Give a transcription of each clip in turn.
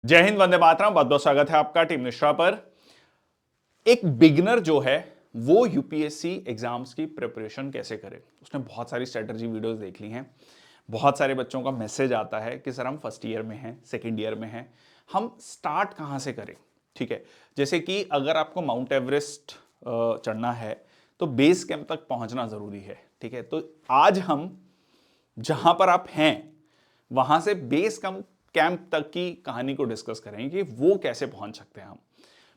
जय हिंद, वंदे मातरम। बहुत बहुत स्वागत है आपका टीम निश्रा पर। एक बिगनर जो है वो यूपीएससी एग्जाम्स की प्रिपरेशन कैसे करे, उसने बहुत सारी स्ट्रेटजी वीडियोस देख ली हैं। बहुत सारे बच्चों का मैसेज आता है कि सर हम फर्स्ट ईयर में हैं, सेकेंड ईयर में हैं, हम स्टार्ट कहाँ से करें। ठीक है, जैसे कि अगर आपको माउंट एवरेस्ट चढ़ना है तो बेस कैंप तक पहुंचना जरूरी है। ठीक है, तो आज हम जहां पर आप हैं वहां से बेस कैंप तक की कहानी को डिस्कस करेंगे कि वो कैसे पहुंच सकते हैं हम।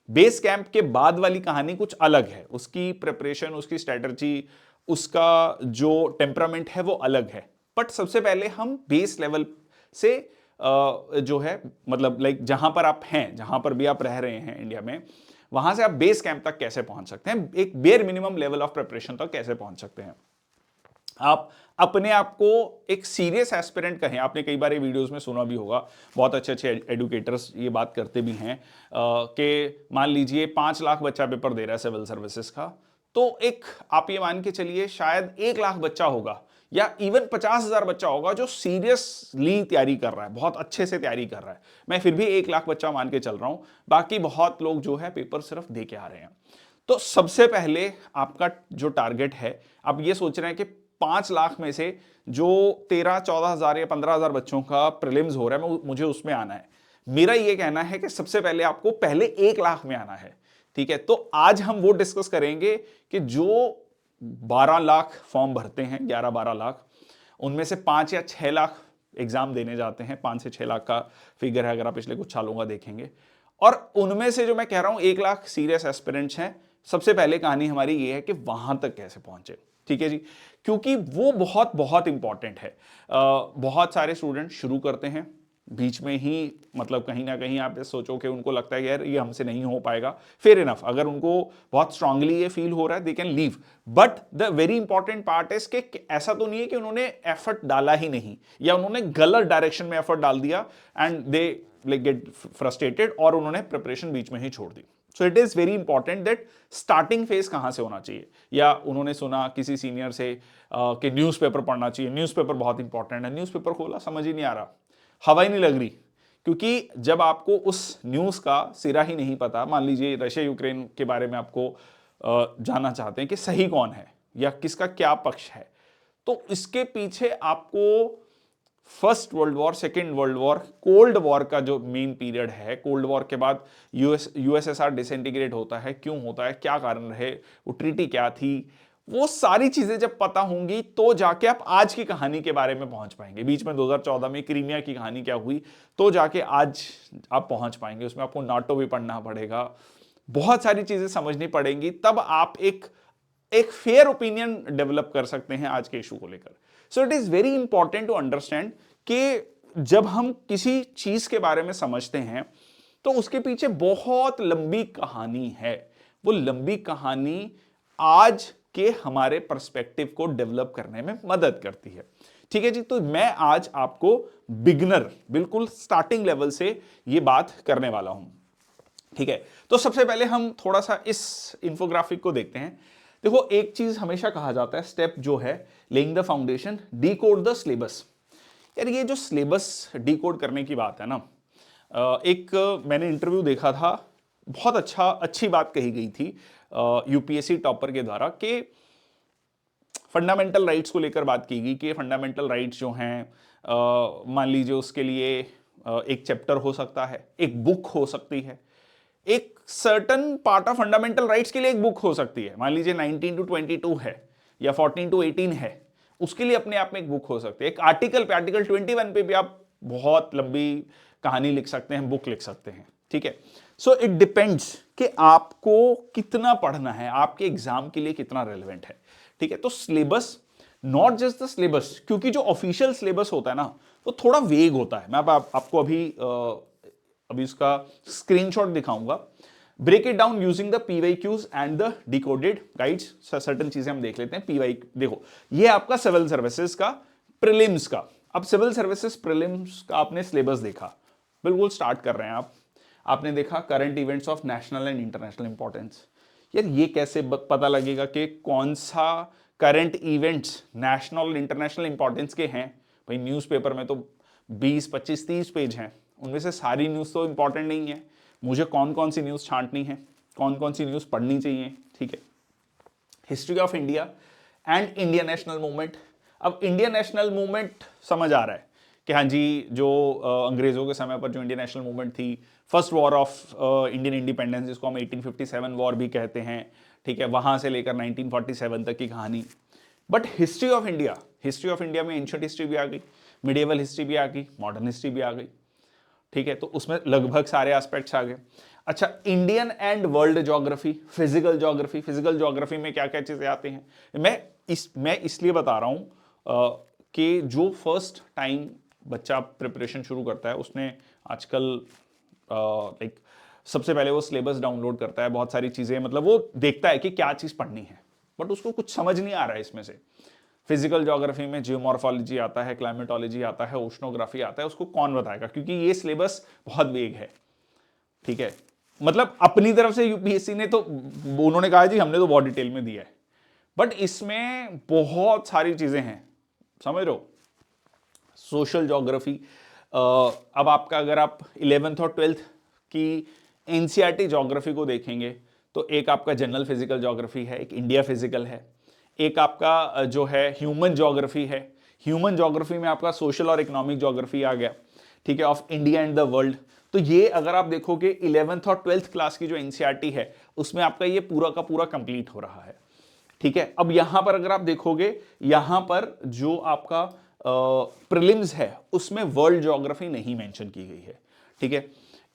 बेस कैंप के बाद वाली कहानी कुछ अलग है, उसकी प्रिपरेशन, उसकी स्ट्रेटजी, उसका जो टेम्परामेंट है वो अलग है। बट सबसे पहले हम बेस लेवल से जो है, मतलब लाइक जहां पर आप हैं, जहां पर भी आप रह रहे हैं इंडिया में, वहां से आप बेस कैंप तक कैसे पहुंच सकते हैं, एक bare minimum level of preparation तक कैसे पहुंच सकते हैं। आप अपने आप को एक सीरियस एस्पिरेंट कहें। आपने कई बार ये वीडियोस में सुना भी होगा, बहुत अच्छे अच्छे एडुकेटर्स ये बात करते भी हैं कि मान लीजिए 5 लाख बच्चा पेपर दे रहा है सिविल सर्विसेज का, तो एक आप ये मान के चलिए शायद 1 लाख बच्चा होगा या इवन 50,000 बच्चा होगा जो सीरियसली तैयारी कर रहा है, बहुत अच्छे से तैयारी कर रहा है। मैं फिर भी 1 लाख बच्चा मान के चल रहा हूं, बाकी बहुत लोग जो है पेपर सिर्फ दे के आ रहे हैं। तो सबसे पहले आपका जो टारगेट है, आप ये सोच रहे हैं कि 5 लाख में से जो 13-14 हजार या 15,000 बच्चों का प्रीलिम्स हो रहा है, मुझे उसमें आना है। मेरा ये कहना है कि सबसे पहले आपको पहले 1 लाख में आना है। ठीक है, तो आज हम वो डिस्कस करेंगे कि जो 12 लाख फॉर्म भरते हैं, 11-12 लाख, उनमें से 5 या 6 लाख एग्जाम देने जाते हैं। 5 से 6 लाख का फिगर है अगर आप पिछले कुछ सालों का देखेंगे। और उनमें से जो मैं कह रहा हूं 1 लाख सीरियस एस्पिरेंट्स हैं। सबसे पहले कहानी हमारी ये है कि वहां तक कैसे पहुंचे। ठीक है जी, क्योंकि वो बहुत बहुत इंपॉर्टेंट है। बहुत सारे स्टूडेंट शुरू करते हैं बीच में ही, मतलब कहीं ना कहीं आप सोचो कि उनको लगता है यार ये हमसे नहीं हो पाएगा, फेयर इनफ। अगर उनको बहुत स्ट्रांगली ये फील हो रहा है, they can leave. But the very important part is कि ऐसा तो नहीं है कि उन्होंने एफर्ट डाला ही नहीं, या उन्होंने गलत डायरेक्शन में एफर्ट डाल दिया and they like get frustrated और उन्होंने प्रिपरेशन बीच में ही छोड़ दी। So it is very important that starting phase कहां से होना चाहिए। या उन्होंने सुना किसी सीनियर से कि न्यूज़पेपर पढ़ना चाहिए, न्यूज़पेपर बहुत इंपॉर्टेंट है। न्यूज़पेपर खोला, समझ ही नहीं आ रहा, हवा ही नहीं लग रही। क्योंकि जब आपको उस न्यूज़ का सिरा ही नहीं पता, मान लीजिए रशिया यूक्रेन के बारे में आपको जानना चाहते हैं कि सही कौन है या किसका क्या पक्ष है, तो इसके पीछे आपको first world war, second world war, cold war का जो मेन पीरियड है, कोल्ड वॉर के बाद यूएसएसआर डिसइंटीग्रेट होता है, क्यों होता है, क्या कारण रहे, वो ट्रीटी क्या थी, वो सारी चीजें जब पता होंगी तो जाके आप आज की कहानी के बारे में पहुंच पाएंगे। बीच में 2014 में क्रीमिया की कहानी क्या हुई, तो जाके आज आप पहुंच पाएंगे। उसमें आपको नाटो भी पढ़ना पड़ेगा, बहुत सारी चीजें समझनी पड़ेंगी, तब आप एक एक फेयर ओपिनियन डेवलप कर सकते हैं आज के इशू को लेकर। So it is very important to understand कि जब हम किसी चीज के बारे में समझते हैं तो उसके पीछे बहुत लंबी कहानी है। वो लंबी कहानी आज के हमारे पर्सपेक्टिव को डेवलप करने में मदद करती है। ठीक है जी, तो मैं आज आपको बिगनर, बिल्कुल स्टार्टिंग लेवल से ये बात करने वाला हूं। ठीक है, तो सबसे पहले हम थोड़ा सा इस इंफोग्राफिक को देखते हैं। देखो, एक चीज हमेशा कहा जाता है, स्टेप जो है laying the foundation, decode the syllabus. यार ये जो सिलेबस डीकोड करने की बात है ना, एक मैंने इंटरव्यू देखा था, बहुत अच्छी बात कही गई थी यूपीएससी टॉपर के द्वारा कि फंडामेंटल राइट्स को लेकर बात की गई कि फंडामेंटल राइट्स जो हैं, मान लीजिए उसके लिए एक चैप्टर हो सकता है, एक बुक हो सकती है, एक certain part of fundamental rights के लिए एक बुक हो सकती है। मान लीजिए 19 to 22 है या 14 to 18 है, उसके लिए अपने आप में एक बुक हो सकती है। एक आर्टिकल पे, आर्टिकल 21 पे भी आप बहुत लंबी कहानी लिख सकते हैं, बुक लिख सकते हैं। ठीक है, सो इट डिपेंड्स कि आपको कितना पढ़ना है, आपके एग्जाम के लिए कितना रेलिवेंट है। ठीक है, तो syllabus, not just the syllabus, क्योंकि जो ऑफिशियल सिलेबस होता है ना वो थोड़ा वेग होता है। मैं आपको अभी इसका स्क्रीनशॉट दिखाऊंगा। Break it down using the PYQs and the decoded guides. Certain चीजें हम देख लेते हैं। पीवाई देखो, ये आपका सिविल सर्विसेज का प्रीलिम्स का। अब सिविल सर्विसेज प्रीलिम्स का आपने सिलेबस देखा, बिल्कुल स्टार्ट कर रहे हैं आप। आपने देखा current events of national and international importance. यार ये कैसे पता लगेगा कि कौन सा करंट इवेंट्स नेशनल और इंटरनेशनल इंपॉर्टेंस के हैं? भाई न्यूज़पेपर में तो 20, 25, 30 पेज हैं, उनमें से सारी न्यूज़ तो इंपॉर्टेंट नहीं है, मुझे कौन कौन सी न्यूज़ छांटनी है, कौन कौन सी न्यूज़ पढ़नी चाहिए, ठीक है। History of India and Indian national movement. अब इंडियन नेशनल मूवमेंट समझ आ रहा है कि हाँ जी, जो अंग्रेजों के समय पर जो इंडियन नेशनल मूवमेंट थी, first war of Indian independence, जिसको हम 1857 वॉर भी कहते हैं, ठीक है, वहां से लेकर 1947 तक की कहानी। बट हिस्ट्री ऑफ इंडिया में एंशिएंट हिस्ट्री भी आ गई, मिडिएवल हिस्ट्री भी आ गई, मॉडर्न हिस्ट्री भी आ गई, ठीक है, तो उसमें लगभग सारे एस्पेक्ट्स आ गए। अच्छा, Indian and world geography, physical geography में क्या क्या चीजें आती हैं, मैं इसलिए बता रहा हूं कि जो फर्स्ट टाइम बच्चा प्रिपरेशन शुरू करता है, उसने आजकल लाइक सबसे पहले वो सिलेबस डाउनलोड करता है, बहुत सारी चीजें, मतलब वो देखता है कि क्या चीज पढ़नी है, बट उसको कुछ समझ नहीं आ रहा है इसमें से। फिजिकल ज्योग्राफी में जियोमॉर्फोलॉजी आता है, क्लाइमेटोलॉजी आता है, ओशनोग्राफी आता है, उसको कौन बताएगा, क्योंकि ये सिलेबस बहुत वेग है, ठीक है। मतलब अपनी तरफ से यूपीएससी ने तो, उन्होंने कहा जी हमने तो बहुत डिटेल में दिया है, बट इसमें बहुत सारी चीजें हैं, समझ रहे हो। सोशल ज्योग्राफी, अब आपका अगर आप 11th और 12th की एनसीईआरटी ज्योग्राफी को देखेंगे तो एक आपका जनरल फिजिकल ज्योग्राफी है, एक इंडिया फिजिकल है, एक आपका जो है ह्यूमन ज्योग्राफी है। ह्यूमन ज्योग्राफी में आपका सोशल और इकोनॉमिक ज्योग्राफी आ गया, ठीक है, of India and the world. तो ये अगर आप देखोगे 11th और 12th क्लास की जो एनसीईआरटी है, उसमें आपका ये पूरा का पूरा कंप्लीट हो रहा है, ठीक है। अब यहां पर अगर आप देखोगे, यहां पर जो आपका प्रीलिम्स है उसमें वर्ल्ड ज्योग्राफी नहीं मेंशन की गई है, ठीक है।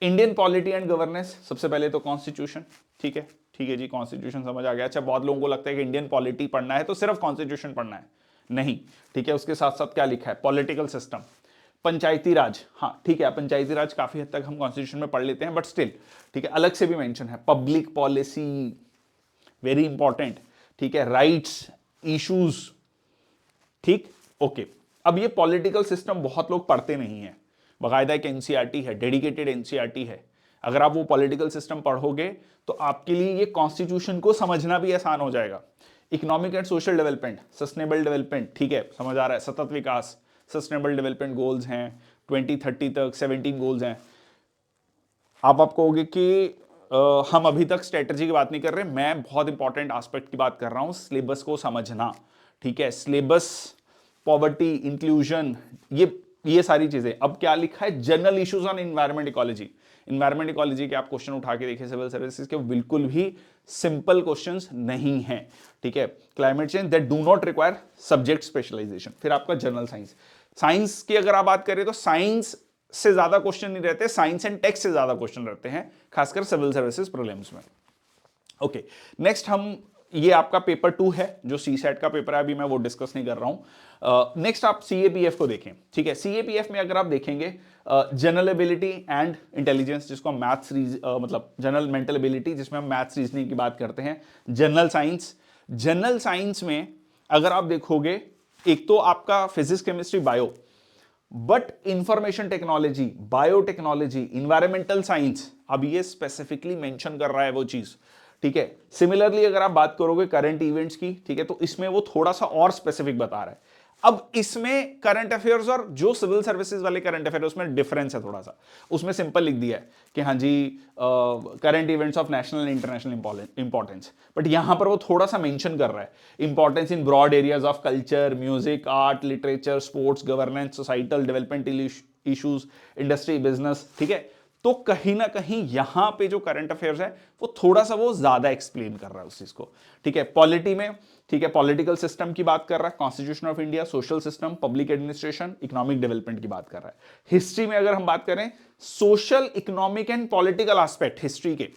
इंडियन पॉलिटी एंड गवर्नेंस, सबसे पहले तो कॉन्स्टिट्यूशन, ठीक है, ठीक है जी, कॉन्स्टिट्यूशन समझ आ गया। अच्छा, बहुत लोगों को लगता है कि इंडियन पॉलिटी पढ़ना है तो सिर्फ कॉन्स्टिट्यूशन पढ़ना है, नहीं, ठीक है, उसके साथ साथ क्या लिखा है, पॉलिटिकल सिस्टम, पंचायती राज, हाँ ठीक है, पंचायती राज काफी हद तक हम कॉन्स्टिट्यूशन में पढ़ लेते हैं, बट स्टिल, ठीक है, अलग से भी मेंशन है। पब्लिक पॉलिसी, वेरी इंपॉर्टेंट, ठीक है, राइट्स, इश्यूज, ठीक, ओके। अब ये पॉलिटिकल सिस्टम बहुत लोग पढ़ते नहीं है, बाकायदा एक एनसीईआरटी है, डेडिकेटेड एनसीईआरटी है। अगर आप वो पॉलिटिकल सिस्टम पढ़ोगे तो आपके लिए ये कॉन्स्टिट्यूशन को समझना भी आसान हो जाएगा। Economic and social development, sustainable development, ठीक है, समझ आ रहा है, सतत विकास, सस्टेनेबल डेवलपमेंट गोल्स हैं 2030 तक, 17 गोल्स हैं। आप कहोगे कि हम अभी तक स्ट्रेटजी की बात नहीं कर रहे, मैं बहुत इंपॉर्टेंट एस्पेक्ट की बात कर रहा हूं, सिलेबस को समझना, ठीक है, सिलेबस, पॉवर्टी, इंक्लूजन, ये सारी चीजें। अब क्या लिखा है, general issues on environment ecology. Environment ecology के आप क्वेश्चन उठा के देखिए सिविल सर्विसेज के, बिल्कुल भी सिंपल क्वेश्चंस नहीं है, ठीक है। Climate change that do not require subject specialization. फिर आपका जनरल साइंस, साइंस की अगर आप बात करें तो साइंस से ज्यादा क्वेश्चन नहीं रहते, साइंस एंड टेक्स्ट से ज्यादा क्वेश्चन रहते हैं, खासकर सिविल सर्विसेज प्रीलिम्स में। ओके, नेक्स्ट हम, ये आपका पेपर 2 है, जो सी सेट का पेपर है, अभी मैं वो डिस्कस नहीं कर रहा हूं। नेक्स्ट आप सीएपीएफ को देखें, ठीक है। सीएपीएफ में अगर आप देखेंगे जनरल एबिलिटी एंड इंटेलिजेंस, जिसको हम मैथ्स, मतलब जनरल मेंटल एबिलिटी, जिसमें हम मैथ्स रीजनिंग की बात करते हैं। जनरल साइंस में अगर आप देखोगे, एक तो आपका physics, chemistry, bio, but information technology, biotechnology, environmental science, अब ये स्पेसिफिकली मेंशन कर रहा है वो चीज, ठीक है। सिमिलरली अगर आप बात करोगे करंट इवेंट्स की, ठीक है, तो इसमें वो थोड़ा सा और स्पेसिफिक बता रहा है। अब इसमें करंट अफेयर्स और जो सिविल सर्विसेज वाले करंट अफेयर, उसमें डिफरेंस है थोड़ा सा। उसमें सिंपल लिख दिया है कि हाँ जी, current events of national and international importance, but यहां पर वो थोड़ा सा मेंशन कर रहा है importance in broad areas of culture, music, art, literature, sports, governance, societal development issues, industry, business, ठीक है। तो कहीं ना कहीं यहां पे जो करंट अफेयर्स है वो थोड़ा सा वो ज्यादा एक्सप्लेन कर रहा है उस चीज को, ठीक है। पॉलिटी में, ठीक है, पॉलिटिकल सिस्टम की बात कर रहा है, constitution of India, social system, public administration, economic development की बात कर रहा है। हिस्ट्री में अगर हम बात करें, social, economic and political aspect history के,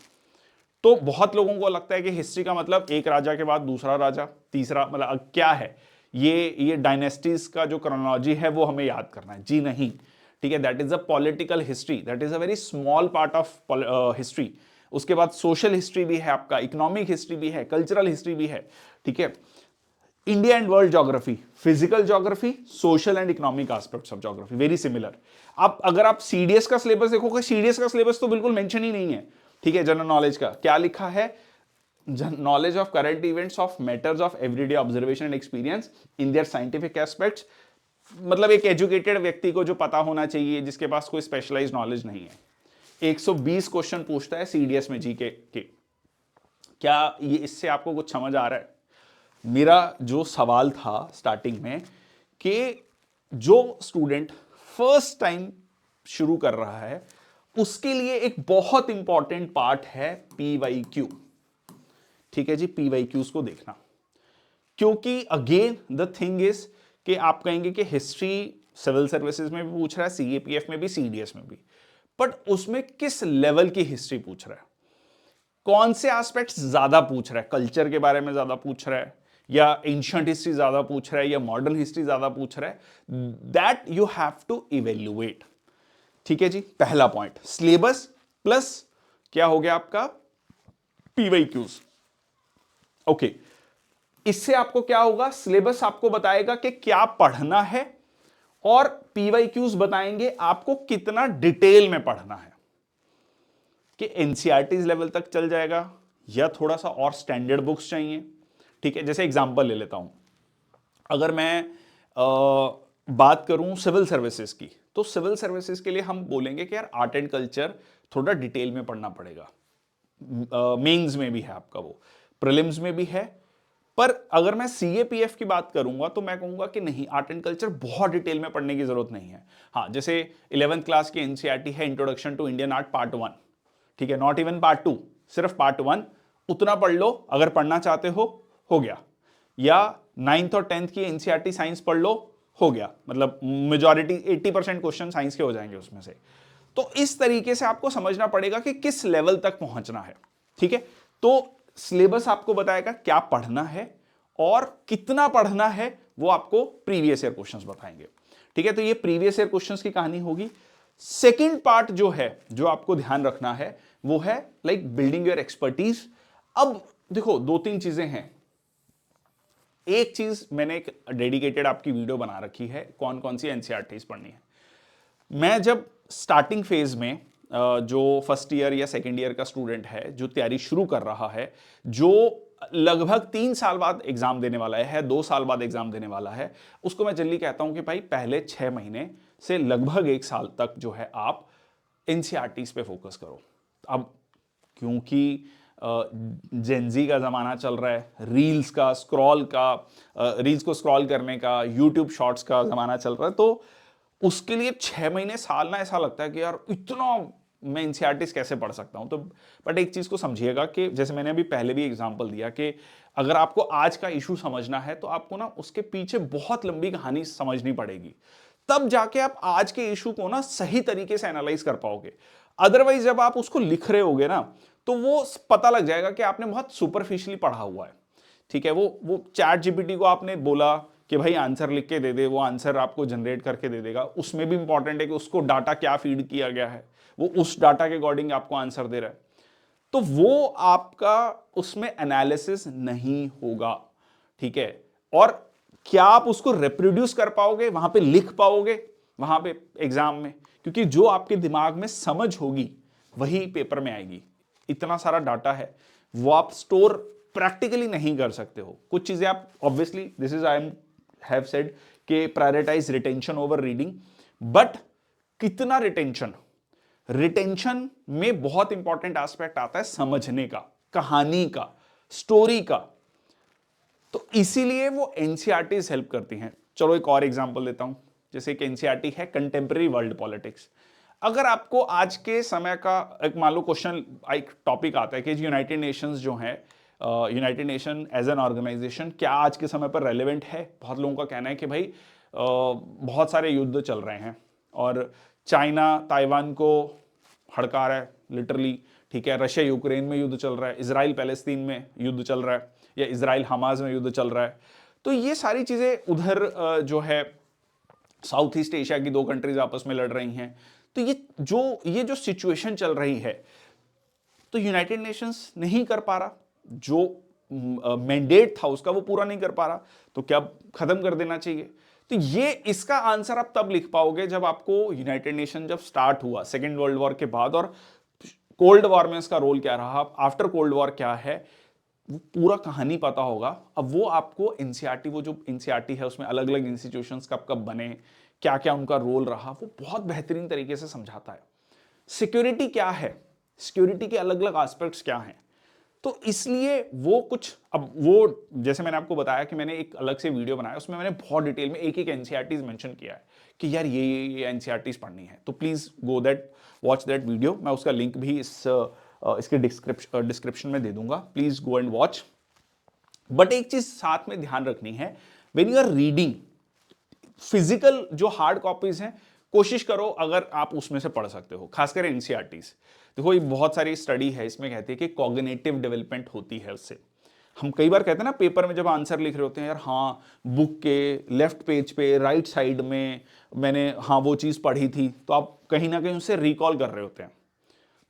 तो बहुत लोगों को लगता है कि हिस्ट्री का मतलब एक राजा के बाद दूसरा राजा, तीसरा, मतलब क्या है ये डायनेस्टीज का जो क्रोनोलॉजी है वो हमें याद करना है, जी नहीं, ठीक है। That is a political history, that is a very small part of history. उसके बाद सोशल हिस्ट्री भी है आपका, इकोनॉमिक हिस्ट्री भी है, कल्चरल हिस्ट्री भी है, ठीक है। India and world geography, physical geography, social and economic aspects of geography, very similar. आप अगर आप सीडीएस का सिलेबस देखोगे, सीडीएस का सिलेबस तो बिल्कुल मेंशन ही नहीं है, ठीक है। जनरल नॉलेज का क्या लिखा है, knowledge of current events of matters of everyday observation and experience in their scientific aspects, मतलब एक एजुकेटेड व्यक्ति को जो पता होना चाहिए, जिसके पास कोई स्पेशलाइज्ड नॉलेज नहीं है। 120 क्वेश्चन पूछता है सीडीएस में जीके के। क्या ये इससे आपको कुछ समझ आ रहा है? मेरा जो सवाल था स्टार्टिंग में कि जो स्टूडेंट फर्स्ट टाइम शुरू कर रहा है उसके लिए एक बहुत इंपॉर्टेंट पार्ट है पीवाईक्यू। ठीक है जी, पीवाईक्यूज को देखना, क्योंकि अगेन द थिंग इज कि आप कहेंगे कि हिस्ट्री सिविल सर्विसेज में भी पूछ रहा है, सीएपीएफ में भी, सीडीएस में भी, बट उसमें किस लेवल की हिस्ट्री पूछ रहा है, कौन से एस्पेक्ट्स ज्यादा पूछ रहा है, कल्चर के बारे में ज्यादा पूछ रहा है या एंशिएंट हिस्ट्री ज्यादा पूछ रहा है या मॉडर्न हिस्ट्री ज्यादा पूछ रहा है, that you have to evaluate. ठीक है जी, पहला पॉइंट सिलेबस प्लस क्या हो गया आपका पीवाईक्यूज। ओके, इससे आपको क्या होगा, सिलेबस आपको बताएगा कि क्या पढ़ना है और पीवाईक्यूज बताएंगे आपको कितना डिटेल में पढ़ना है, कि एनसीईआरटी लेवल तक चल जाएगा या थोड़ा सा और स्टैंडर्ड बुक्स चाहिए। ठीक है, जैसे एग्जांपल ले लेता हूं, अगर मैं बात करूं सिविल सर्विसेज की, तो सिविल सर्विसेज के लिए हम बोलेंगे कि यार आर्ट एंड कल्चर थोड़ा डिटेल में पढ़ना पड़ेगा। मेंस में भी है आपका, वो प्रीलिम्स में भी है, पर अगर मैं सीएपीएफ की बात करूंगा तो मैं कहूंगा कि नहीं, आर्ट एंड कल्चर बहुत डिटेल में पढ़ने की जरूरत नहीं है। हाँ, जैसे 11th क्लास की एनसीईआरटी है introduction to Indian art part 1, ठीक है, नॉट इवन पार्ट 2, सिर्फ पार्ट 1, उतना पढ़ लो अगर पढ़ना चाहते हो गया। या 9th और 10th की एनसीईआरटी साइंस पढ़ लो, हो गया, मतलब मेजॉरिटी 80% क्वेश्चन साइंस के हो जाएंगे उसमें से। तो इस तरीके से आपको समझना पड़ेगा कि किस लेवल तक पहुंचना है। ठीक है, तो सिलेबस आपको बताएगा क्या पढ़ना है और कितना पढ़ना है, वो आपको प्रीवियस ईयर क्वेश्चंस बताएंगे। ठीक है, तो ये प्रीवियस ईयर क्वेश्चंस की कहानी होगी। सेकंड पार्ट जो है, जो आपको ध्यान रखना है, वो है लाइक बिल्डिंग योर एक्सपर्टीज। अब देखो, दो तीन चीजें हैं। एक चीज मैंने एक डेडिकेटेड आपकी वीडियो बना रखी है, कौन कौन सी एनसीईआरटीज पढ़नी है। मैं जब स्टार्टिंग फेज में जो फर्स्ट ईयर या सेकेंड ईयर का स्टूडेंट है, जो तैयारी शुरू कर रहा है, जो लगभग 3 साल बाद एग्जाम देने वाला है, 2 साल बाद एग्जाम देने वाला है, उसको मैं जल्दी कहता हूं कि भाई पहले 6 महीने से लगभग 1 साल तक जो है आप एनसीईआरटीज पे फोकस करो। अब क्योंकि जेनजी का जमाना चल रहा है, रील्स का स्क्रॉल का, रील्स को स्क्रॉल करने का, यूट्यूब शॉर्ट्स का जमाना चल रहा है, तो उसके लिए 6 महीने साल ना ऐसा लगता है कि यार इतना मैं एनसीईआरटीज कैसे पढ़ सकता हूं। तो बट एक चीज को समझिएगा कि जैसे मैंने अभी पहले भी एग्जांपल दिया कि अगर आपको आज का इशू समझना है तो आपको ना उसके पीछे बहुत लंबी कहानी समझनी पड़ेगी, तब जाके आप आज के इशू को ना सही तरीके से एनालाइज कर पाओगे। अदरवाइज जब आप उसको लिख रहे होगे ना, तो वो पता लग जाएगा कि आपने बहुत सुपरफिशियली पढ़ा हुआ है। ठीक है, वो चैट जीपीटी को आपने बोला कि भाई आंसर लिख के दे दे, वो आंसर आपको जनरेट करके दे देगा। उसमें भी इंपॉर्टेंट है कि उसको डाटा क्या फीड किया गया है, वो उस डाटा के अकॉर्डिंग आपको आंसर दे रहा है, तो वो आपका उसमें एनालिसिस नहीं होगा। ठीक है, और क्या आप उसको रिप्रोड्यूस कर पाओगे, वहां पे लिख पाओगे वहां पे एग्जाम में, क्योंकि जो आपके दिमाग में समझ होगी वही पेपर में आएगी। इतना सारा डाटा है, वो आप स्टोर प्रैक्टिकली नहीं कर सकते हो। कुछ चीजें आप obviously, this is I am have said कि prioritise retention over reading, but कितना रिटेंशन, रिटेंशन में बहुत इंपॉर्टेंट एस्पेक्ट आता है समझने का, कहानी का, स्टोरी का, तो इसीलिए वो एनसीईआरटीज हेल्प करती हैं। चलो एक और एग्जांपल देता हूं, जैसे कि एनसीईआरटी है कंटेम्प्रेरी वर्ल्ड पॉलिटिक्स। अगर आपको आज के समय का एक मान लो क्वेश्चन, एक टॉपिक आता है कि यूनाइटेड नेशंस जो है, United Nation as an organization क्या आज के समय पर रेलेवेंट है। बहुत लोगों का कहना है कि भाई बहुत सारे युद्ध चल रहे हैं और चाइना ताइवान को हड़का रहा है लिटरली। ठीक है, रशिया यूक्रेन में युद्ध चल रहा है, इजराइल पैलेस्तीन में युद्ध चल रहा है, या इजराइल हमास में युद्ध चल रहा है। तो ये सारी चीजें उधर जो है साउथ ईस्ट एशिया की 2 कंट्रीज आपस में लड़ रही हैं। तो ये जो सिचुएशन चल रही है, तो यूनाइटेड नेशंस नहीं कर पा रहा, जो मैंडेट था उसका वो पूरा नहीं कर पा रहा, तो क्या खत्म कर देना चाहिए। तो ये इसका आंसर आप तब लिख पाओगे जब आपको यूनाइटेड नेशन जब स्टार्ट हुआ सेकेंड वर्ल्ड वॉर के बाद, और कोल्ड वॉर में इसका रोल क्या रहा, आफ्टर कोल्ड वॉर क्या है, वो पूरा कहानी पता होगा। अब वो आपको एनसीईआरटी, वो जो एनसीईआरटी है उसमें अलग अलग इंस्टीट्यूशंस कब कब बने, क्या क्या उनका रोल रहा, वो बहुत बेहतरीन तरीके से समझाता है। सिक्योरिटी क्या है, सिक्योरिटी के अलग अलग एस्पेक्ट्स क्या हैं, तो इसलिए वो कुछ, अब वो जैसे मैंने आपको बताया कि मैंने एक अलग से वीडियो बनाया, उसमें मैंने बहुत डिटेल में एक एक एनसीईआरटीज मेंशन किया है कि यार ये एनसीईआरटीज पढ़नी है, तो please go that, watch that video. मैं उसका लिंक भी इसके डिस्क्रिप्शन में दे दूंगा, please go and watch. But एक चीज साथ में ध्यान रखनी है, when you are reading physical जो हार्ड कॉपीज हैं, कोशिश करो अगर आप उसमें से पढ़ सकते हो, खासकर एनसीईआरटीज। देखो ये बहुत सारी स्टडी है इसमें कहती है कि कॉग्निटिव डेवलपमेंट होती है उससे। हम कई बार कहते हैं ना पेपर में जब आंसर लिख रहे होते हैं, यार हाँ बुक के लेफ्ट पेज पे राइट साइड में मैंने हाँ वो चीज पढ़ी थी, तो आप कहीं ना कहीं उससे रिकॉल कर रहे होते हैं।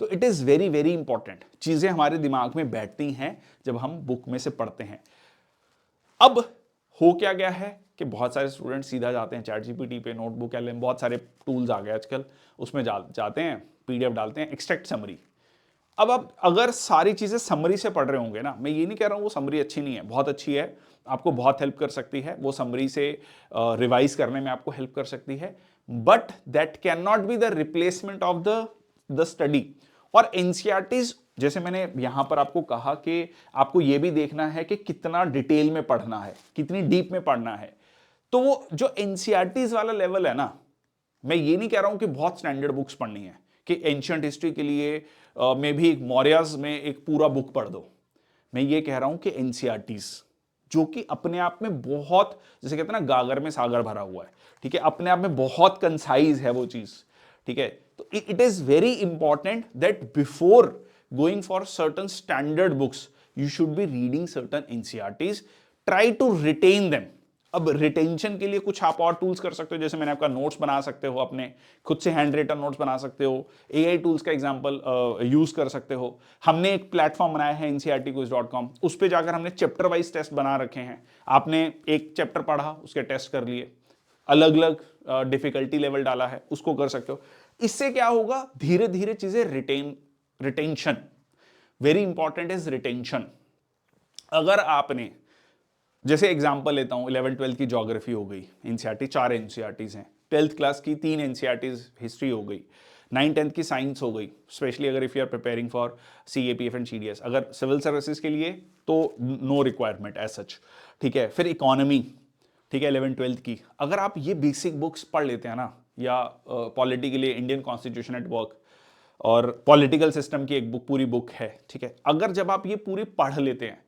तो it is very very important, चीजें हमारे दिमाग में बैठती हैं जब हम बुक में से पढ़ते हैं। अब हो क्या गया है कि बहुत सारे स्टूडेंट सीधा जाते हैं चैट जीपीटी पे, नोटबुक एलएम, बहुत सारे टूल्स आ गए आजकल, उसमें जाते हैं, पीडीएफ डालते हैं, एक्सट्रैक्ट समरी। अब आप अगर सारी चीजें समरी से पढ़ रहे होंगे ना, मैं ये नहीं कह रहा हूं वो समरी अच्छी नहीं है, बहुत अच्छी है, आपको बहुत हेल्प कर सकती है, वो समरी से रिवाइज करने में आपको हेल्प कर सकती है, but that can not be the replacement of the study. और एनसीईआरटीज, जैसे मैंने यहां पर आपको कहा कि आपको यह भी देखना है कि कितना डिटेल में पढ़ना है, कितनी डीप में पढ़ना है। तो वो जो एनसीईआरटीज वाला लेवल है ना, मैं ये नहीं कह रहा हूं कि बहुत स्टैंडर्ड बुक्स पढ़नी है, कि एंशियंट हिस्ट्री के लिए में भी एक मौर्यस में एक पूरा बुक पढ़ दो। मैं ये कह रहा हूं कि एनसीईआरटीज जो कि अपने आप में बहुत, जैसे कहते हैं ना गागर में सागर भरा हुआ है, ठीक है, अपने आप में बहुत कंसाइज है वो चीज, ठीक है। तो it is very important that before going for certain standard books you should be reading certain NCERTs, try to retain them. अब रिटेंशन के लिए कुछ आप और टूल्स कर सकते हो, जैसे मैंने आपका नोट्स बना सकते हो, अपने खुद से हैंड रिटन नोट्स बना सकते हो, एआई टूल्स का एग्जांपल यूज कर सकते हो। हमने एक प्लेटफॉर्म बनाया है ncrtquiz.com, उस पर जाकर हमने चैप्टर वाइज टेस्ट बना रखे हैं। आपने एक चैप्टर पढ़ा, उसके टेस्ट कर लिए, अलग अलग डिफिकल्टी लेवल डाला है, उसको कर सकते हो। इससे क्या होगा, धीरे धीरे चीजें retention, very important is retention. अगर आपने, जैसे एग्जांपल लेता हूं, 11th-12th की ज्योग्राफी हो गई एनसीईआरटी, 4 एनसीईआरटीज हैं, 12th क्लास की 3 एनसीईआरटीज हिस्ट्री हो गई, 9th-10th की साइंस हो गई, स्पेशली अगर if you are preparing for CAPF and CDS. अगर सिविल सर्विसेज के लिए तो नो रिक्वायरमेंट एज सच, ठीक है। फिर इकोनॉमी, ठीक है, 11th-12th की। अगर आप ये बेसिक बुक्स पढ़ लेते हैं ना, या पॉलिटी के लिए इंडियन कॉन्स्टिट्यूशन एट वर्क और पॉलिटिकल सिस्टम की एक बुक, पूरी बुक है, ठीक है, अगर जब आप ये पूरी पढ़ लेते हैं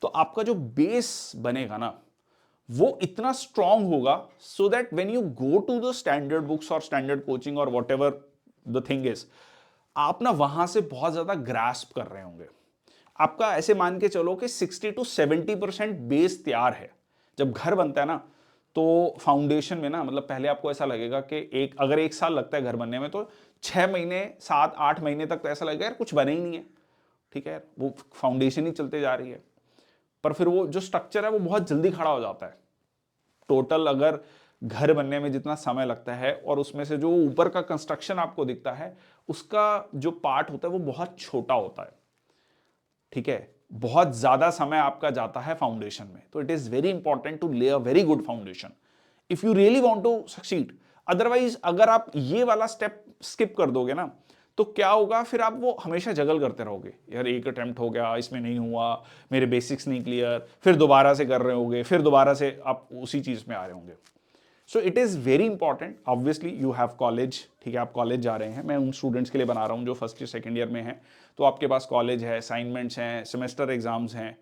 तो आपका जो बेस बनेगा ना वो इतना स्ट्रांग होगा, so that when you go to the standard books और स्टैंडर्ड कोचिंग और whatever the thing is, आप ना वहां से बहुत ज्यादा ग्रास्प कर रहे होंगे। आपका ऐसे मान के चलो कि 60 to 70% बेस तैयार है। जब घर बनता है ना, तो फाउंडेशन में ना, मतलब पहले आपको ऐसा लगेगा कि अगर 1 साल लगता है घर बनने में, तो 6 महीने 7-8 महीने तक तो ऐसा लगेगा यार कुछ बने ही नहीं है, ठीक है, वो फाउंडेशन ही चलते जा रही है। पर फिर वो जो स्ट्रक्चर है वो बहुत जल्दी खड़ा हो जाता है। टोटल अगर घर बनने में जितना समय लगता है और उसमें से जो ऊपर का कंस्ट्रक्शन आपको दिखता है, उसका जो पार्ट होता है वो बहुत छोटा होता है, ठीक है। बहुत ज्यादा समय आपका जाता है फाउंडेशन में। तो it is very important to lay a very good foundation if you really want to succeed. Otherwise अगर आप ये वाला स्टेप स्किप कर दोगे ना, तो क्या होगा, फिर आप वो हमेशा जगल करते रहोगे, यार एक अटेम्प्ट हो गया, इसमें नहीं हुआ, मेरे बेसिक्स नहीं क्लियर, फिर दोबारा से कर रहे होंगे, फिर दोबारा से आप उसी चीज में आ रहे होंगे। सो it is very important. Obviously you have college, ठीक है, आप कॉलेज जा रहे हैं, मैं उन स्टूडेंट्स के लिए बना रहा हूं जो फर्स्ट ईयर सेकंड ईयर में हैं, तो आपके पास कॉलेज है, असाइनमेंट्स हैं, सेमेस्टर एग्जाम्स हैं,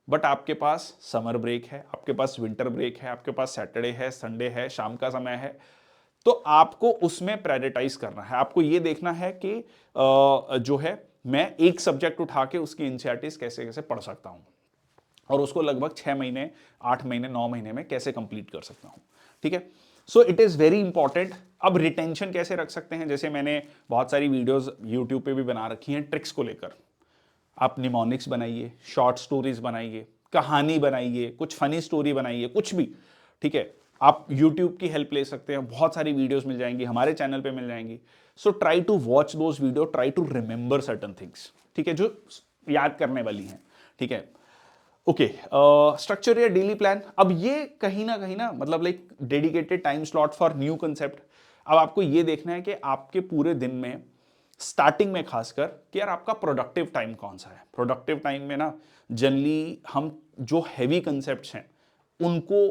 बट आपके पास समर ब्रेक है, आपके पास विंटर ब्रेक है, आपके पास सैटरडे है, संडे है, शाम का समय है। तो आपको उसमें प्रायोरिटाइज करना है। आपको ये देखना है कि जो है मैं एक सब्जेक्ट उठा के उसकी एनसीईआरटीज कैसे कैसे पढ़ सकता हूं और उसको लगभग 6 महीने, 8 महीने, 9 महीने में कैसे कंप्लीट कर सकता हूं, ठीक है। सो इट इज वेरी इंपॉर्टेंट। अब रिटेंशन कैसे रख सकते हैं, जैसे मैंने बहुत सारी वीडियोस यूट्यूब पे भी बना रखी हैं ट्रिक्स को लेकर। आप निमोनिक्स बनाइए, शॉर्ट स्टोरीज बनाइए, कहानी बनाइए, कुछ फनी स्टोरी बनाइए, कुछ भी, ठीक है। आप YouTube की हेल्प ले सकते हैं, बहुत सारी वीडियोस मिल जाएंगी, हमारे चैनल पे मिल जाएंगी। So try to watch those videos, try to remember certain things, ठीक है, जो याद करने वाली हैं, ठीक है। ओके, स्ट्रक्चर या डेली प्लान, अब ये कहीं ना मतलब like dedicated time slot for new concept. अब आपको ये देखना है कि आपके पूरे दिन में स्टार्टिंग में खासकर कि यार आपका प्रोडक्टिव टाइम कौन सा है। प्रोडक्टिव टाइम में ना जनरली हम जो हैवी कंसेप्ट्स हैं उनको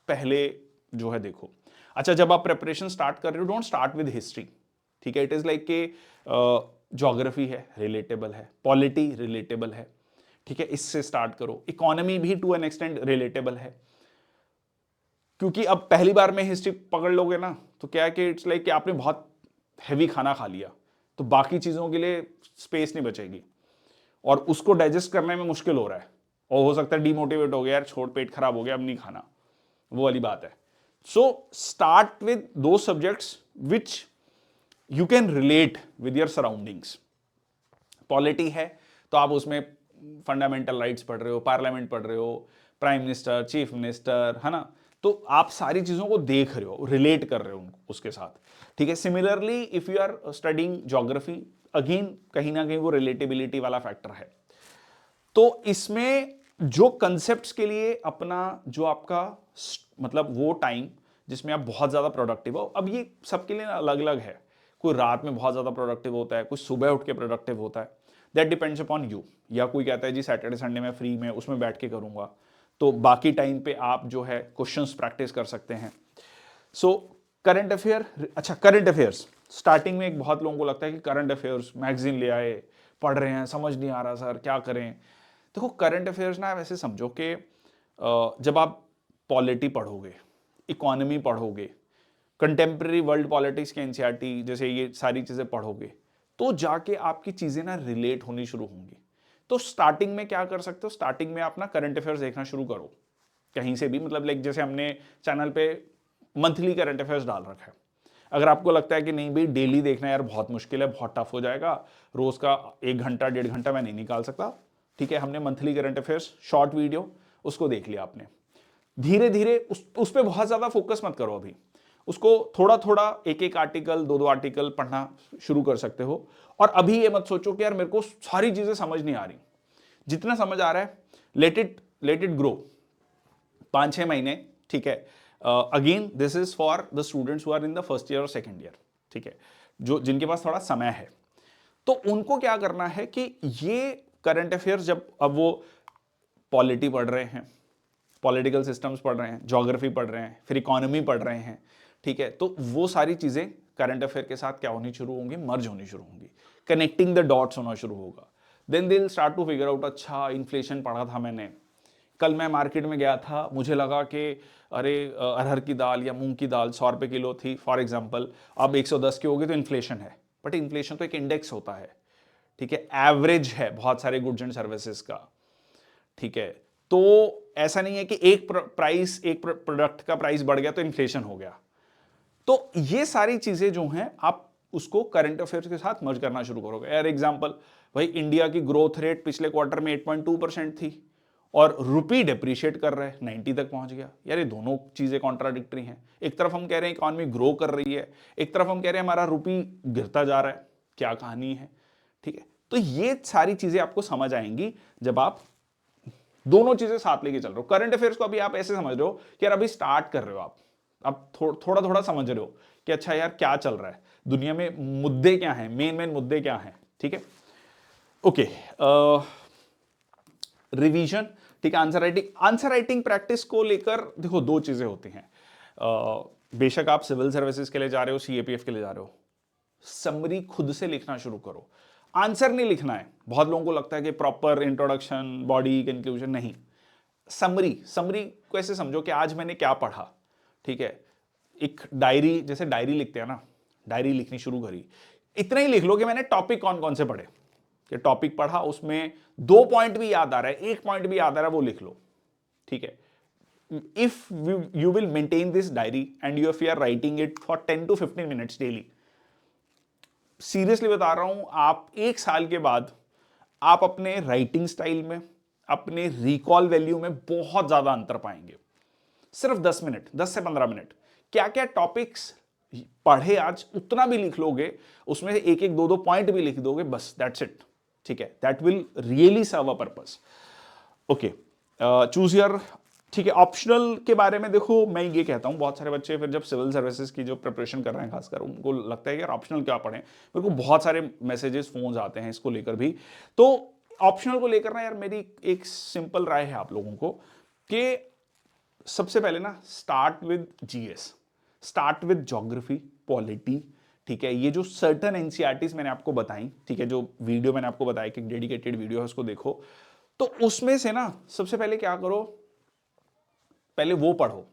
पहले जो है देखो। अच्छा, जब आप प्रिपरेशन स्टार्ट कर रहे हो, डोंट स्टार्ट विद हिस्ट्री, ठीक है। इट इज लाइक के ज्योग्राफी है, रिलेटेबल है, पॉलिटी रिलेटेबल है, ठीक है, इससे स्टार्ट करो। इकोनॉमी भी टू एन एक्सटेंड रिलेटेबल है, क्योंकि अब पहली बार में हिस्ट्री पकड़ लोगे ना तो क्या है कि इट्स लाइक कि आपने बहुत हैवी खाना खा लिया तो बाकी चीजों के लिए स्पेस नहीं बचेगी और उसको डाइजेस्ट करने में मुश्किल हो रहा है और हो सकता है डीमोटिवेट हो गया, यार छोड़, पेट खराब हो गया, अब नहीं खाना, वो वाली बात है। सो स्टार्ट विद दो subjects which you can relate with your surroundings. Polity है तो आप उसमें फंडामेंटल राइट्स पढ़ रहे हो, पार्लियामेंट पढ़ रहे हो, प्राइम मिनिस्टर, चीफ मिनिस्टर, है ना, तो आप सारी चीजों को देख रहे हो, रिलेट कर रहे हो उनको उसके साथ, ठीक है। Similarly if you are studying geography, again कहीं ना कहीं वो रिलेटेबिलिटी वाला फैक्टर है। तो इसमें जो कंसेप्ट्स के लिए अपना जो आपका मतलब वो टाइम जिसमें आप बहुत ज्यादा प्रोडक्टिव हो, अब ये सबके लिए अलग अलग है। कोई रात में बहुत ज्यादा प्रोडक्टिव होता है, कोई सुबह उठ के प्रोडक्टिव होता है, दैट डिपेंड्स अपॉन यू। या कोई कहता है जी सैटरडे संडे में फ्री में उसमें बैठ के करूंगा, तो बाकी टाइम पे आप जो है क्वेश्चंस प्रैक्टिस कर सकते हैं। सो करंट अफेयर, अच्छा करंट अफेयर्स स्टार्टिंग में एक बहुत लोगों को लगता है कि करंट अफेयर्स मैगजीन ले आए, पढ़ रहे हैं, समझ नहीं आ रहा सर क्या करें। देखो करंट अफेयर्स ना वैसे समझो कि जब आप पॉलिटी पढ़ोगे, इकोनॉमी पढ़ोगे, कंटेम्प्रेरी वर्ल्ड पॉलिटिक्स के एनसीईआरटी जैसे ये सारी चीजें पढ़ोगे, तो जाके आपकी चीजें ना रिलेट होनी शुरू होंगी। तो स्टार्टिंग में क्या कर सकते हो, स्टार्टिंग में आप ना करंट अफेयर्स देखना शुरू करो कहीं से भी, मतलब लाइक जैसे हमने चैनल पे मंथली करंट अफेयर्स डाल रखा है। अगर आपको लगता है कि नहीं भाई डेली देखना यार बहुत मुश्किल है, बहुत टफ हो जाएगा, रोज का 1 घंटा 1.5 घंटा मैं नहीं निकाल सकता, ठीक है, हमने monthly current affairs short video उसको देख लिया आपने। धीरे धीरे उस पर बहुत ज्यादा फोकस मत करो अभी, उसको थोड़ा थोड़ा एक एक आर्टिकल, दो दो आर्टिकल पढ़ना शुरू कर सकते हो। और अभी ये मत सोचो कि यार मेरे को सारी चीजें समझ नहीं आ रही, जितना समझ आ रहा है लेट इट ग्रो, 5-6 महीने, ठीक है। Again this is for the students who are in the first year और सेकेंड ईयर, ठीक है, जो जिनके पास थोड़ा समय है, तो उनको क्या करना है कि ये करंट अफेयर्स जब अब वो पॉलिटी पढ़ रहे हैं, पॉलिटिकल सिस्टम्स पढ़ रहे हैं, ज्योग्राफी पढ़ रहे हैं, फिर इकोनॉमी पढ़ रहे हैं, ठीक है, तो वो सारी चीजें करंट अफेयर के साथ क्या होनी शुरू होंगी, मर्ज होनी शुरू होंगी, कनेक्टिंग द डॉट्स होना शुरू होगा। Then they will start to figure out, अच्छा इन्फ्लेशन पढ़ा था मैंने, कल मैं मार्केट में गया था, मुझे लगा कि अरे अरहर की दाल या मूंग की दाल 100 रुपए किलो थी फॉर एग्जाम्पल, अब 110 की होगी तो इन्फ्लेशन है। बट इन्फ्लेशन तो एक इंडेक्स होता है, ठीक है, एवरेज है बहुत सारे गुड्स एंड सर्विसेज का, ठीक है। तो ऐसा नहीं है कि एक प्राइस, एक प्रोडक्ट का प्राइस बढ़ गया तो इन्फ्लेशन हो गया। तो ये सारी चीजें जो हैं आप उसको करंट अफेयर्स के साथ मर्ज करना शुरू करोगे। यार एग्जांपल, भाई इंडिया की ग्रोथ रेट पिछले क्वार्टर में 8.2% थी और रुपी डिप्रिशिएट कर रहा है, 90 तक पहुंच गया। यार ये दोनों चीजें कॉन्ट्राडिक्टरी हैं। एक तरफ हम कह रहे हैं इकॉनमी ग्रो कर रही है, एक तरफ हम कह रहे हैं हमारा रुपी गिरता जा रहा है, क्या कहानी है, ठीक है। तो ये सारी चीजें आपको समझ आएंगी जब आप दोनों चीजें साथ लेके चल रहे हो। करंट अफेयर्स को अभी आप ऐसे समझ रहे हो कि यार अभी स्टार्ट कर रहे हो आप, अब थोड़ा थोड़ा समझ रहे हो कि अच्छा यार क्या चल रहा है दुनिया में, मुद्दे क्या हैं, मेन मेन मुद्दे क्या हैं, ठीक है। ओके, रिवीजन, ठीक है। आंसर राइटिंग प्रैक्टिस को लेकर देखो दो चीजें होती हैं। बेशक आप सिविल सर्विसेज के लिए जा रहे हो, सीएपीएफ के लिए जा रहे हो, समरी खुद से लिखना शुरू करो, आंसर नहीं लिखना है। बहुत लोगों को लगता है कि प्रॉपर इंट्रोडक्शन, बॉडी, कंक्लूजन, नहीं, समरी को ऐसे समझो कि आज मैंने क्या पढ़ा, ठीक है। एक डायरी, जैसे डायरी लिखते हैं ना, डायरी लिखनी शुरू करी, इतना ही लिख लो कि मैंने टॉपिक कौन कौन से पढ़े, कि टॉपिक पढ़ा उसमें 2 पॉइंट भी याद आ रहा है, 1 पॉइंट भी याद आ रहा है, वो लिख लो, ठीक है। If you will maintain this diary and you are writing it for 10 to 15 minutes daily, seriously बता रहा हूं, आप 1 साल के बाद आप अपने राइटिंग स्टाइल में, अपने रिकॉल वैल्यू में बहुत ज्यादा अंतर पाएंगे। सिर्फ 10 मिनट, 10 से 15 मिनट, क्या क्या टॉपिक्स पढ़े आज उतना भी लिख लोगे, उसमें से एक एक दो दो पॉइंट भी लिख दोगे, बस दैट्स इट, ठीक है। That will really serve a purpose. Okay, choose your, ठीक है। ऑप्शनल के बारे में देखो, मैं ये कहता हूँ बहुत सारे बच्चे फिर जब सिविल सर्विसेज की जो प्रिपरेशन कर रहे हैं खासकर, उनको लगता है कि यार ऑप्शनल क्या पढ़ें। मेरे को बहुत सारे मैसेजेस फोन्स आते हैं इसको लेकर भी। तो ऑप्शनल को लेकर ना यार मेरी एक सिंपल राय है आप लोगों को कि सबसे पहले ना start with GS, start with geography, polity, ठीक है। ये जो सर्टन एनसीईआरटीज मैंने आपको बताई, ठीक है, जो वीडियो मैंने आपको बताया कि डेडिकेटेड वीडियो है उसको देखो, तो उसमें से ना सबसे पहले क्या करो, पहले वो पढ़ो।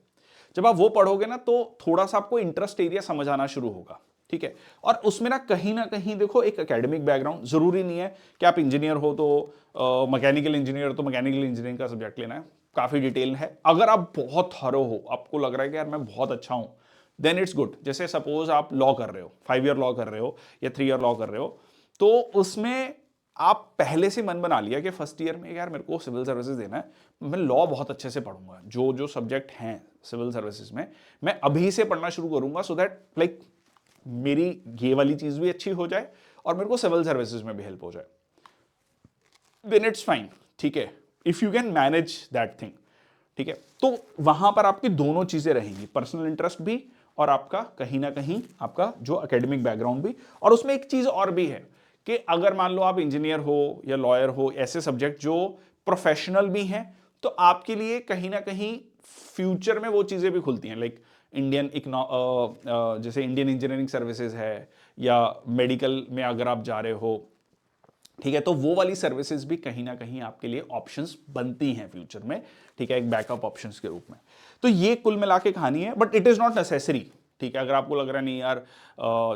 जब आप वो पढ़ोगे ना तो थोड़ा सा आपको इंटरेस्ट एरिया समझ आना शुरू होगा, ठीक है। और उसमें ना कहीं देखो एक एकेडमिक बैकग्राउंड जरूरी नहीं है कि आप इंजीनियर हो तो मैकेनिकल इंजीनियर तो मैकेनिकल इंजीनियरिंग का सब्जेक्ट लेना है, काफी डिटेल है। अगर आप बहुत थरो हो, आपको लग रहा है कि यार मैं बहुत अच्छा हूं, देन इट्स गुड। जैसे सपोज आप लॉ कर रहे हो, 5 ईयर लॉ कर रहे हो या 3 ईयर लॉ कर रहे हो, तो उसमें आप पहले से मन बना लिया कि फर्स्ट ईयर में यार मेरे को सिविल सर्विसेज देना है, मैं लॉ बहुत अच्छे से पढ़ूंगा, जो जो सब्जेक्ट हैं सिविल सर्विसेज में मैं अभी से पढ़ना शुरू करूंगा, सो दैट लाइक मेरी ये वाली चीज भी अच्छी हो जाए और मेरे को सिविल सर्विसेज में भी हेल्प हो जाए, देन इट्स फाइन, ठीक है, if you can manage that thing, ठीक है। तो वहां पर आपकी दोनों चीजें रहेंगी, पर्सनल इंटरेस्ट भी और आपका कहीं ना कहीं आपका जो एकेडमिक बैकग्राउंड भी। और उसमें एक चीज और भी है कि अगर मान लो आप इंजीनियर हो या लॉयर हो, ऐसे सब्जेक्ट जो प्रोफेशनल भी हैं, तो आपके लिए कहीं ना कहीं फ्यूचर में वो चीजें भी खुलती हैं, लाइक इंडियन जैसे इंडियन इंजीनियरिंग सर्विसेज है, या मेडिकल में अगर आप जा रहे हो, ठीक है, तो वो वाली सर्विसेज भी कहीं ना कहीं आपके लिए ऑप्शंस बनती हैं फ्यूचर में, ठीक है, एक बैकअप ऑप्शंस के रूप में। तो ये कुल मिला के कहानी है, but it is not necessary, ठीक है। अगर आपको लग रहा है नहीं यार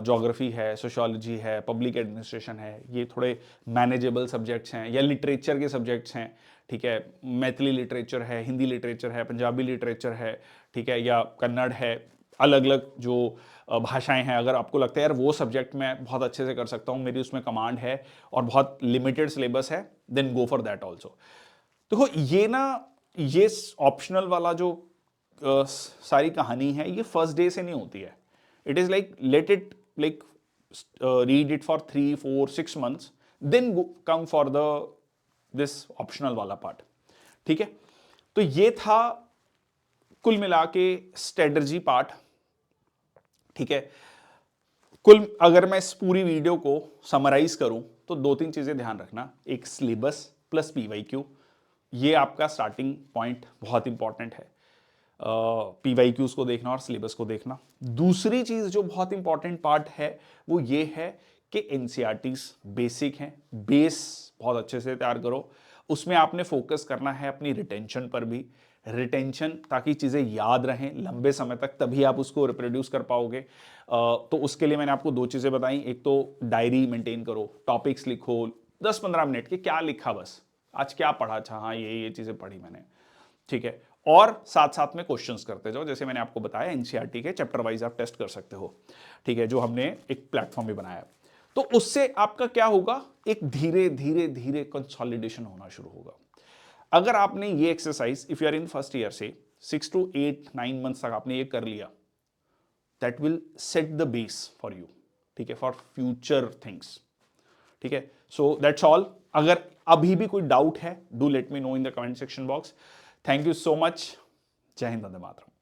ज्योग्राफी है, सोशियोलॉजी है, पब्लिक एडमिनिस्ट्रेशन है, ये थोड़े मैनेजेबल सब्जेक्ट्स हैं, या लिटरेचर के सब्जेक्ट्स हैं, ठीक है, मैथिली लिटरेचर है, हिंदी लिटरेचर है, पंजाबी लिटरेचर है, ठीक है, या कन्नड़ है, अलग अलग जो भाषाएं हैं, अगर आपको लगता है यार वो सब्जेक्ट मैं बहुत अच्छे से कर सकता हूं, मेरी उसमें कमांड है और बहुत लिमिटेड सिलेबस है, then go for that also. देखो ये ना, ये ऑप्शनल वाला जो सारी कहानी है, ये फर्स्ट डे से नहीं होती है। It is like let it like read it for 3 4 6 months, then come for the this optional वाला पार्ट, ठीक है। तो ये था कुल मिला के स्ट्रेटजी पार्ट, ठीक है। कुल अगर मैं इस पूरी वीडियो को समराइज करूं तो 2 3 चीजें ध्यान रखना, एक सिलेबस प्लस पीवाईक्यू, ये आपका स्टार्टिंग पॉइंट बहुत इंपॉर्टेंट है, पीवाईक्यूज को देखना और सिलेबस को देखना। दूसरी चीज जो बहुत इंपॉर्टेंट पार्ट है वो ये है कि एनसीईआरटीज बेसिक हैं, बेस बहुत अच्छे से तैयार करो। उसमें आपने फोकस करना है अपनी रिटेंशन पर भी, रिटेंशन ताकि चीज़ें याद रहें लंबे समय तक, तभी आप उसको रिप्रोड्यूस कर पाओगे। तो उसके लिए मैंने आपको 2 चीज़ें बताई, एक तो डायरी मेंटेन करो, टॉपिक्स लिखो 10 15 मिनट के, क्या लिखा बस आज क्या पढ़ा, अच्छा हाँ ये चीज़ें पढ़ी मैंने, ठीक है। और साथ साथ में क्वेश्चंस करते जाओ, जैसे मैंने आपको बताया एनसीईआरटी के चैप्टर वाइज आप टेस्ट कर सकते हो, ठीक है, जो हमने एक प्लेटफॉर्म भी बनाया। तो उससे आपका क्या होगा, एक धीरे धीरे धीरे कंसोलिडेशन होना शुरू होगा। अगर आपने ये exercise, if you are in first year से 6 to 8 9 मंथ्स तक आपने ये कर लिया, that will set the base for you, ठीक है, फॉर फ्यूचर थिंग्स, ठीक है। So that's all. अगर अभी भी कोई डाउट है, do let me know in the comment section box. Thank you so much. जय हिंद, वंदे मातरम।